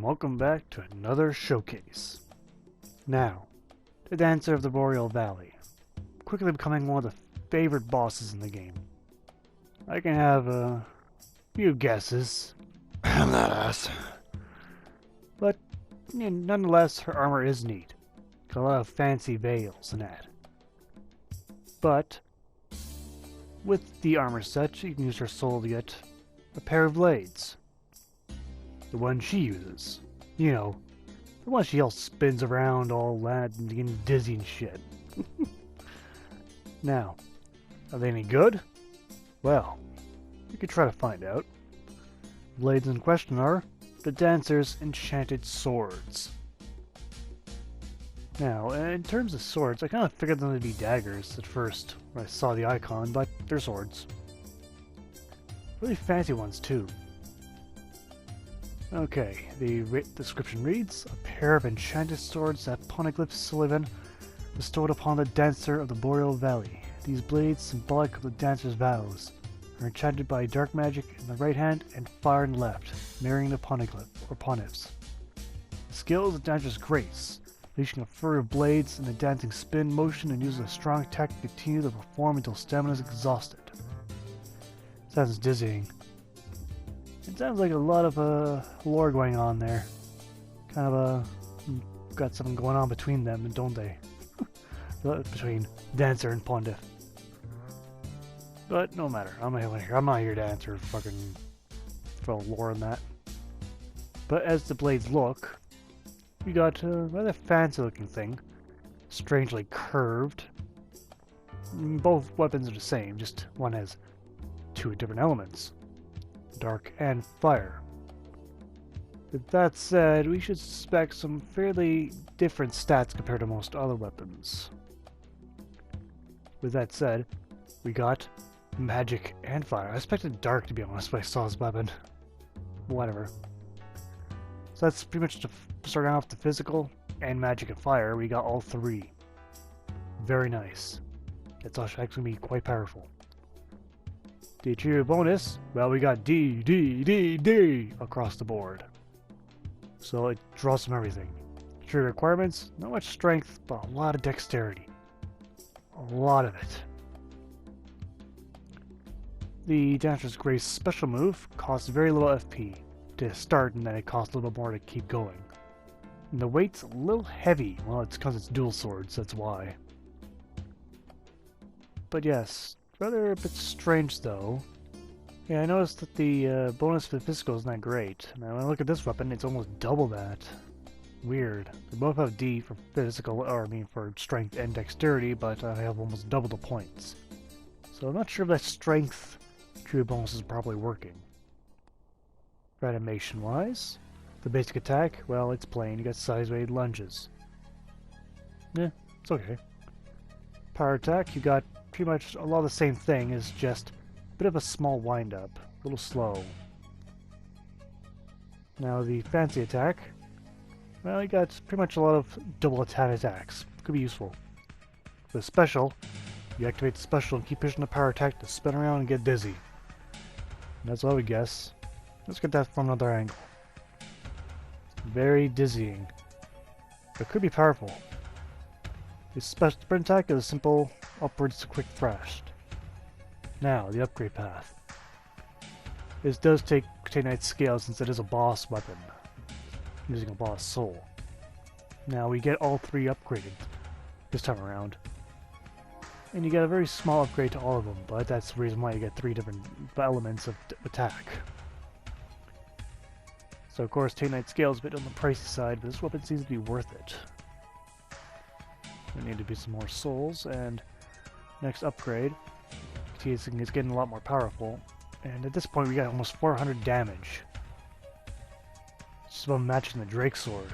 and welcome back to another showcase. Now, the Dancer of the Boreal Valley, quickly becoming one of the favorite bosses in the game. I can have a few guesses, but nonetheless, her armor is neat. Got a lot of fancy veils and that. But with the armor set, you can use her soul to get a pair of blades. The one she uses. You know, the one she all spins around all that and getting dizzy and shit. Now, are they any good? Well, we could try to find out. Blades in question are the Dancer's Enchanted Swords. Now, in terms of swords, I kind of figured them to be daggers at first when I saw the icon, but they're swords. Really fancy ones, too. Okay, the description reads, a pair of enchanted swords that Poneglyph Sullivan bestowed upon the Dancer of the Boreal Valley. These blades, symbolic of the Dancer's vows, are enchanted by dark magic in the right hand and fire in the left, mirroring the Poneglyph, or Ponifs. The skill is the Dancer's grace, unleashing a flurry of blades in a dancing spin motion and using a strong attack to continue to perform until stamina is exhausted. Sounds dizzying. It sounds like a lot of lore going on there. Kind of got something going on between them, don't they? Between Dancer and Pontiff. But no matter. I'm not here to answer fucking for lore and that. But as the blades look, we got a rather fancy looking thing. Strangely curved. Both weapons are the same, just one has two different elements. Dark and fire. With that said, we should suspect some fairly different stats compared to most other weapons. With that said, we got magic and fire. I expected dark, to be honest, when I saw this weapon. Whatever. So that's pretty much starting off the physical and magic and fire. We got all three. Very nice. It's actually going to be quite powerful. The achievement bonus, well, we got D, D, D, D across the board. So it draws from everything. Achievement requirements, not much strength, but a lot of dexterity. A lot of it. The Dancer's Grace special move costs very little FP to start, and then it costs a little bit more to keep going. And the weight's a little heavy. Well, it's because it's dual swords, that's why. But yes, rather a bit strange though. Yeah, I noticed that the bonus for the physical is not great. Now when I look at this weapon, it's almost double that. Weird. They both have D for physical, or I mean for strength and dexterity, but I have almost double the points. So I'm not sure if that strength true bonus is probably working. For animation wise, the basic attack, well, it's plain. You got sideways lunges. Yeah, it's okay. Power attack, you got pretty much a lot of the same thing, is just a bit of a small wind-up, a little slow. Now the fancy attack, well, you got pretty much a lot of double attacks. Could be useful. The special, you activate the special and keep pushing the power attack to spin around and get dizzy. And that's what I would guess. Let's get that from another angle. Very dizzying. But could be powerful. The special sprint attack is a simple upwards quick thrust. Now, the upgrade path. This does take Knight's scale since it is a boss weapon, using a boss soul. Now we get all three upgraded this time around. And you get a very small upgrade to all of them, but that's the reason why you get three different elements of attack. So of course, Knight's scale is a bit on the pricey side, but this weapon seems to be worth it. There need to be some more souls, and next upgrade, it's getting a lot more powerful, and at this point we got almost 400 damage. Just about matching the Drake Sword.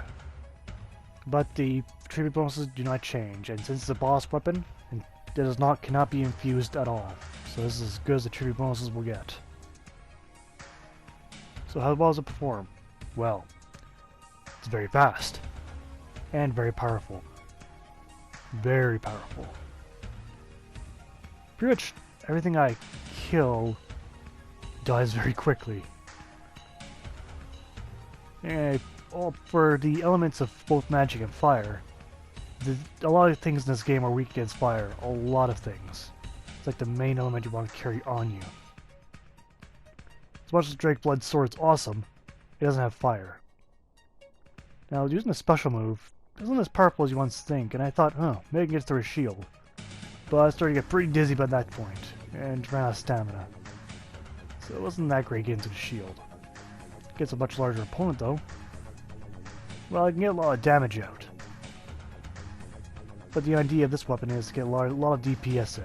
But the tribute bonuses do not change, and since it's a boss weapon, it cannot be infused at all. So this is as good as the tribute bonuses will get. So how well does it perform? Well, it's very fast, and very powerful. Very powerful. Pretty much everything I kill dies very quickly. for the elements of both magic and fire, a lot of things in this game are weak against fire. A lot of things. It's like the main element you want to carry on you. As much as Drake Blood's sword's awesome, it doesn't have fire. Now, using a special move isn't as powerful as you once think, and I thought, maybe I can get through a shield. But I started to get pretty dizzy by that point, and ran out of stamina. So it wasn't that great getting to the shield. Gets a much larger opponent though. Well, I can get a lot of damage out. But the idea of this weapon is to get a lot of DPS in.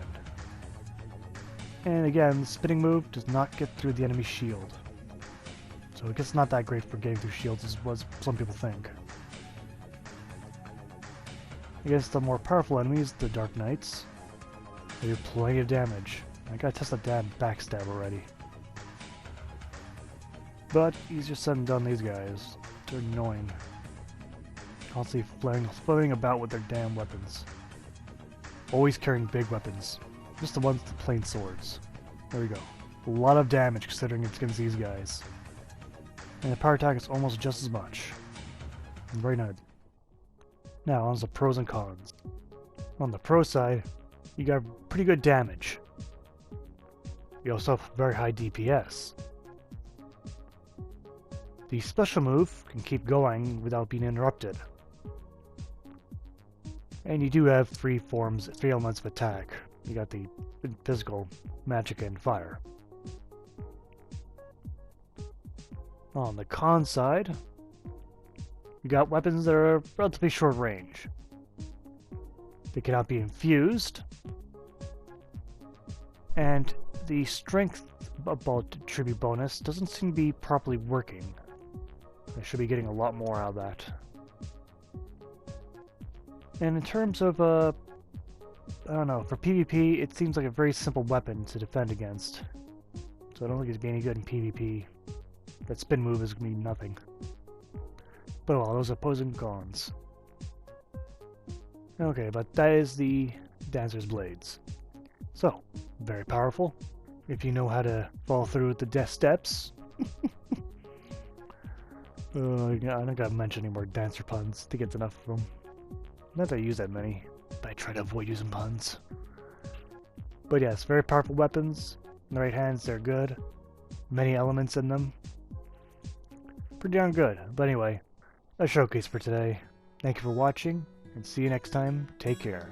And again, the spinning move does not get through the enemy shield. So I guess it's not that great for getting through shields as what some people think. Against the more powerful enemies, the Dark Knights, they do plenty of damage. I gotta test that damn backstab already. But easier said than done, these guys. They're annoying. Constantly flailing about with their damn weapons. Always carrying big weapons. Just the ones with the plain swords. There we go. A lot of damage considering it's against these guys. And the power attack is almost just as much. Very nice. Now, on to the pros and cons. On the pro side, you got pretty good damage. You also have very high DPS. The special move can keep going without being interrupted. And you do have three elements of attack. You got the physical, magic, and fire. On the con side, you got weapons that are relatively short range. They cannot be infused. And the strength tribute bonus doesn't seem to be properly working. I should be getting a lot more out of that. And in terms of, I don't know, for PvP, it seems like a very simple weapon to defend against. So I don't think it's going to be any good in PvP. That spin move is going to be nothing. But well, those are pros and cons. Okay, but that is the Dancer's Blades. So, very powerful. If you know how to follow through with the death steps. I don't gotta mention any more dancer puns. I think it's enough of them. Not that I use that many, but I try to avoid using puns. But yes, very powerful weapons. In the right hands, they're good. Many elements in them. Pretty darn good. But anyway, a showcase for today. Thank you for watching, and see you next time. Take care.